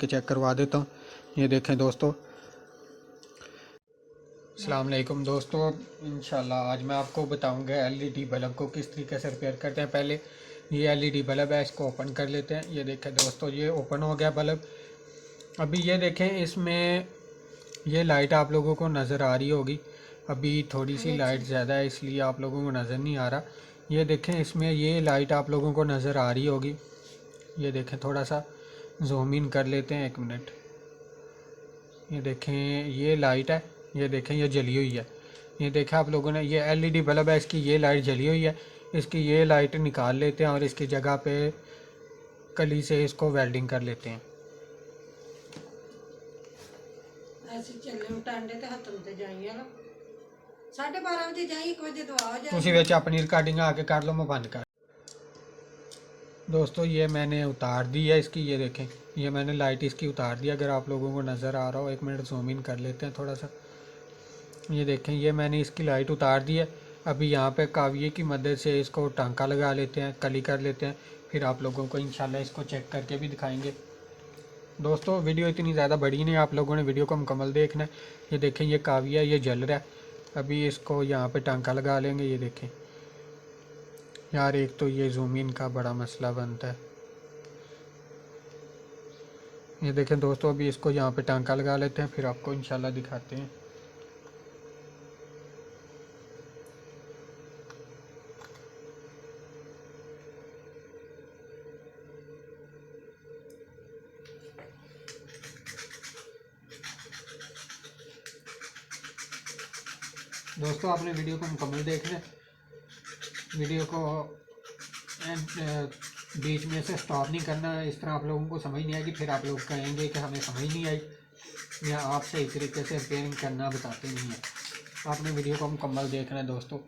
के चेक करवा देता हूँ। ये देखें दोस्तों, अस्सलाम वालेकुम दोस्तों। इंशाल्लाह आज मैं आपको बताऊंगा एलईडी बल्ब को किस तरीके से रिपेयर करते हैं। पहले ये एलईडी बल्ब है, इसको ओपन कर लेते हैं। ये देखें दोस्तों, ये ओपन हो गया बल्ब। अभी ये देखें, इसमें ये लाइट आप लोगों को नज़र आ रही होगी। अभी थोड़ी सी लाइट ज़्यादा है इसलिए आप लोगों को नज़र नहीं आ रहा। ये देखें, इसमें ये लाइट आप लोगों को नज़र आ रही होगी। ये देखें, थोड़ा सा जूम इन कर लेते हैं, 1 मिनट। ये देखें, ये लाइट है। ये देखें, ये जली हुई है। ये देखें आप लोगों ने, ये एलईडी बल्ब है, इसकी ये लाइट जली हुई है। इसकी ये लाइट निकाल लेते हैं और इसकी जगह पे कली से इसको वेल्डिंग कर लेते हैं। तुसी विच अपनी रिकॉर्डिंग आके कर लो, मैं बंद कर। दोस्तों ये मैंने उतार दी है इसकी। ये देखें, ये मैंने लाइट इसकी उतार दी। अगर आप लोगों को नज़र आ रहा हो, 1 मिनट जूम इन कर लेते हैं थोड़ा सा। ये देखें, ये मैंने इसकी लाइट उतार दी है। अभी यहाँ पे काविये की मदद से इसको टांका लगा लेते हैं, कली कर लेते हैं। फिर आप लोगों को इंशाल्लाह इसको चेक करके भी दिखाएंगे। दोस्तों वीडियो इतनी ज़्यादा बड़ी नहीं, आप लोगों ने वीडियो को मुकम्मल देखना है। ये देखें, ये काविया ये जल रहा है। अभी इसको यहाँ पे टांका लगा लेंगे। ये देखें यार, एक तो ये जूम इन का बड़ा मसला बनता है। ये देखें दोस्तों, अभी इसको यहाँ पे टांका लगा लेते हैं, फिर आपको इंशाल्लाह दिखाते हैं। दोस्तों आपने वीडियो को मुकम्मल देखना है। वीडियो को बीच में से स्टॉप नहीं करना। इस तरह आप लोगों को समझ नहीं आएगी, फिर आप लोग कहेंगे कि हमें समझ नहीं आई या आप सही तरीके से रिपेयरिंग करना बताते नहीं हैं। आपने वीडियो को मुकम्मल देखना है दोस्तों,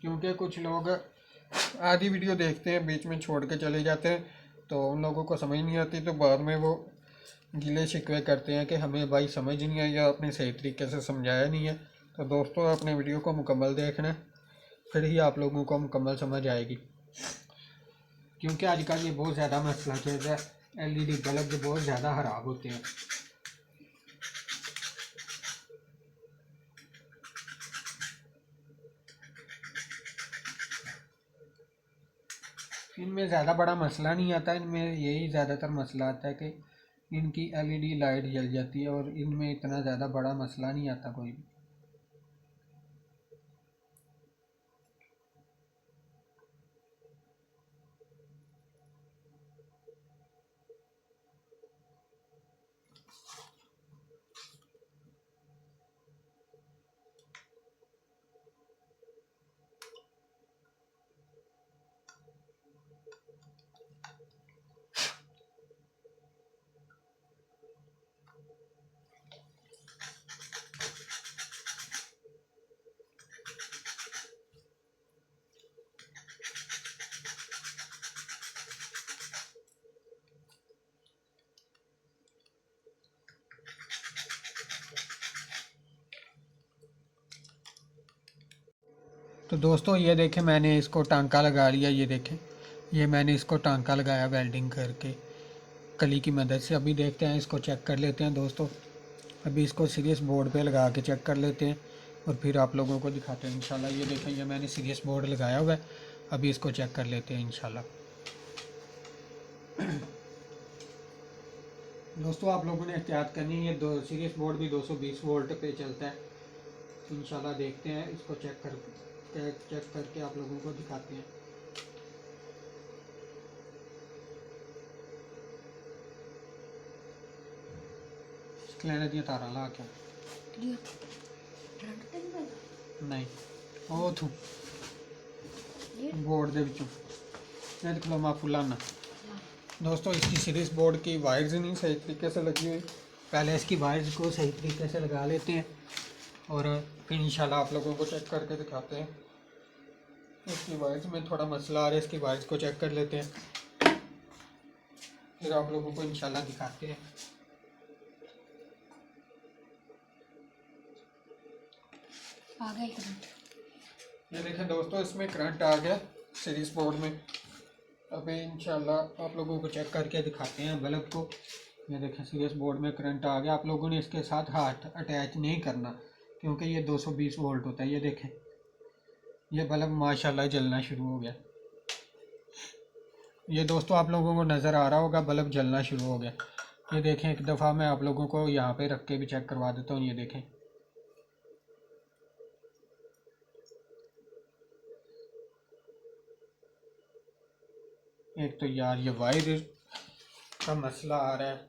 क्योंकि कुछ लोग आधी वीडियो देखते हैं, बीच में छोड़ के चले जाते हैं, तो उन लोगों को समझ नहीं आती, तो बाद में वो गिले शिकवे करते हैं कि हमें भाई समझ नहीं आई या आपने सही तरीके से समझाया नहीं है। तो दोस्तों आपने वीडियो को मुकम्मल देखना है, फिर ही आप लोगों को मुकम्मल समझ आएगी। क्योंकि आजकल ये बहुत ज़्यादा मसला चल रहा है, एलईडी बल्ब जो बहुत ज़्यादा ख़राब होते हैं। इनमें ज़्यादा बड़ा मसला नहीं आता, इनमें यही ज़्यादातर मसला आता है कि इनकी एलईडी लाइट जल जाती है, और इनमें इतना ज़्यादा बड़ा मसला नहीं आता कोई भी। तो दोस्तों ये देखें, मैंने इसको टांका लगा लिया। ये देखें, ये मैंने इसको टांका लगाया वेल्डिंग करके कली की मदद से। अभी देखते हैं, इसको चेक कर लेते हैं दोस्तों। अभी इसको सीरियस बोर्ड पे लगा के चेक कर लेते हैं और फिर आप लोगों को दिखाते हैं इंशाल्लाह। ये देखें, ये मैंने सीरियस बोर्ड लगाया हुआ है। अभी इसको चेक कर लेते हैं इंशाल्लाह। दोस्तों आप लोगों ने एहतियात करनी है, ये दो सीरियस बोर्ड भी 220 वोल्ट पे चलता है। इंशाल्लाह देखते हैं, इसको चेक करके आप लोगों को दिखाते हैं। लेने दिया तारा ला के नहीं ਉਹ ਤੂੰ बोर्ड ਦੇ ਵਿੱਚੋਂ ये देख लो माफू लाना। दोस्तों इसकी सीरीज बोर्ड की वायर्स नहीं सही तरीके से लगी हुई। पहले इसकी वायर्स को सही तरीके से लगा लेते हैं और फिर इंशाल्लाह आप लोगों को चेक करके दिखाते हैं। इसकी वायर्स में थोड़ा मसला आ रहा है, इसकी वायर्स को चेक कर लेते हैं, फिर आप लोगों को इंशाल्लाह दिखाते हैं। आ गया करंट। ये देखें दोस्तों, इसमें करंट आ गया सीरीज बोर्ड में। अभी इंशाल्लाह आप लोगों को चेक करके दिखाते हैं बल्ब को। ये देखें सीरियस बोर्ड में करंट आ गया। आप लोगों ने इसके साथ हाथ अटैच नहीं करना क्योंकि ये 220 वोल्ट होता है। ये देखें ये बल्ब माशाल्लाह जलना शुरू हो गया। ये दोस्तों आप लोगों को नज़र आ रहा होगा बल्ब जलना शुरू हो गया। ये देखें एक दफ़ा मैं आप लोगों को यहाँ पे रख के भी चेक करवा देता हूँ। ये देखें एक तो यार ये वायर का मसला आ रहा है।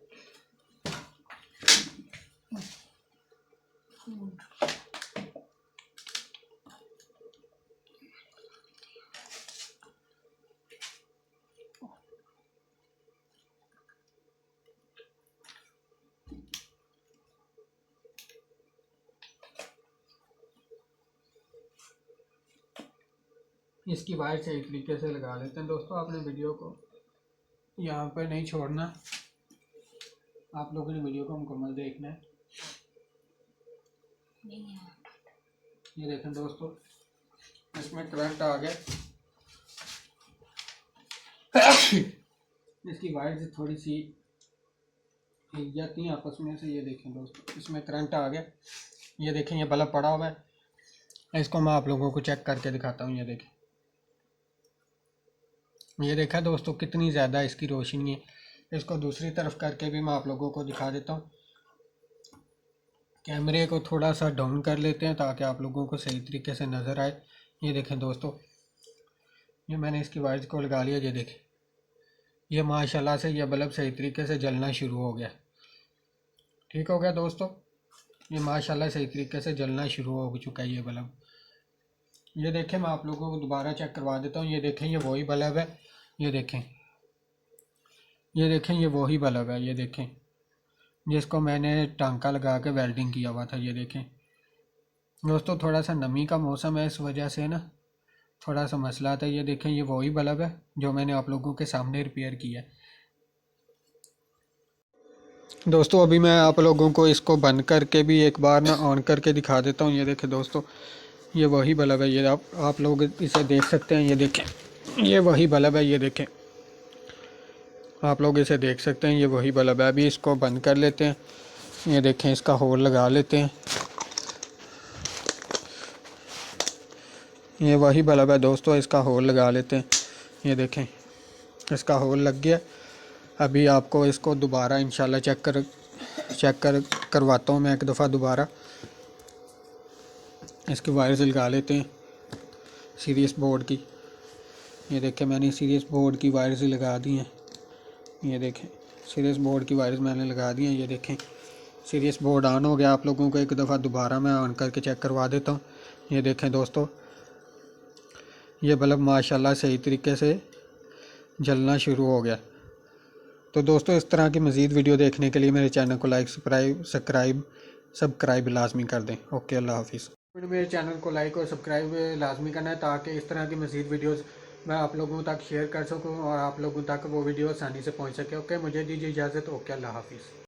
इसकी वायर सही तरीके से लगा लेते हैं। दोस्तों आपने वीडियो को यहाँ पर नहीं छोड़ना, आप लोगों ने वीडियो को मुकम्मल देखना है। ये देखें दोस्तों इसमें करंट आ गया। इसकी वायर थोड़ी सी हिल जाती हैं आपस में से। ये देखें दोस्तों इसमें करंट आ गया। ये देखें ये बल्ब पड़ा हुआ है। इसको मैं आप लोगों को चेक करके दिखाता हूँ। ये देखें ये देखा दोस्तों कितनी ज़्यादा इसकी रोशनी है। इसको दूसरी तरफ करके भी मैं आप लोगों को दिखा देता हूँ। कैमरे को थोड़ा सा डाउन कर लेते हैं ताकि आप लोगों को सही तरीके से नज़र आए। ये देखें दोस्तों ये मैंने इसकी वायर को लगा लिया। ये देखें ये माशाल्लाह से ये बल्ब सही तरीके से जलना शुरू हो गया। ठीक हो गया दोस्तों, ये माशाल्लाह सही तरीके से जलना शुरू हो चुका है ये बल्ब। ये देखें मैं आप लोगों को दोबारा चेक करवा देता हूँ। ये देखें ये वही बल्ब है। ये देखें ये वही बल्ब है। ये देखें जिसको मैंने टांका लगा के वेल्डिंग किया हुआ था। ये देखें दोस्तों थोड़ा सा नमी का मौसम है इस वजह से ना थोड़ा सा मसला था। ये देखें ये वही बल्ब है जो मैंने आप लोगों के सामने रिपेयर किया। दोस्तों अभी मैं आप लोगों को इसको बंद करके भी एक बार ना ऑन करके दिखा देता हूँ। ये देखें दोस्तों ये वही बल्ब है। ये आप लोग इसे देख सकते हैं। ये देखें ये वही बल्ब है। ये देखें आप लोग इसे देख सकते हैं ये वही बल्ब है। अभी इसको बंद कर लेते हैं। ये देखें इसका होल लगा लेते हैं। ये वही बल्ब है दोस्तों, इसका होल लगा लेते हैं। ये देखें इसका होल लग गया। अभी आपको इसको दोबारा इंशाल्लाह चेक करवाता हूँ मैं एक दफ़ा दोबारा। इसकी वायर्स लगा लेते हैं सीरियस बोर्ड की। ये देखें मैंने सीरियस बोर्ड की वायर्स लगा दी हैं। ये देखें सीरियस बोर्ड की वायर्स मैंने लगा दी हैं। ये देखें सीरियस बोर्ड ऑन हो गया। आप लोगों को एक दफ़ा दोबारा मैं ऑन करके चेक करवा देता हूँ। ये देखें दोस्तों ये बल्ब माशाल्लाह सही तरीके से जलना शुरू हो गया। तो दोस्तों इस तरह की मज़ीद वीडियो देखने के लिए मेरे चैनल को लाइक सब्सक्राइब लाजमी कर दें। ओके अल्लाह हाफिज़। मेरे चैनल को लाइक और सब्सक्राइब लाजमी करना है ताकि इस तरह की मज़ीद वीडियोस मैं आप लोगों तक शेयर कर सकूं और आप लोगों तक वो वीडियो आसानी से पहुंच सके। ओके मुझे दीजिए इजाज़त। ओके अल्लाह हाफिज़।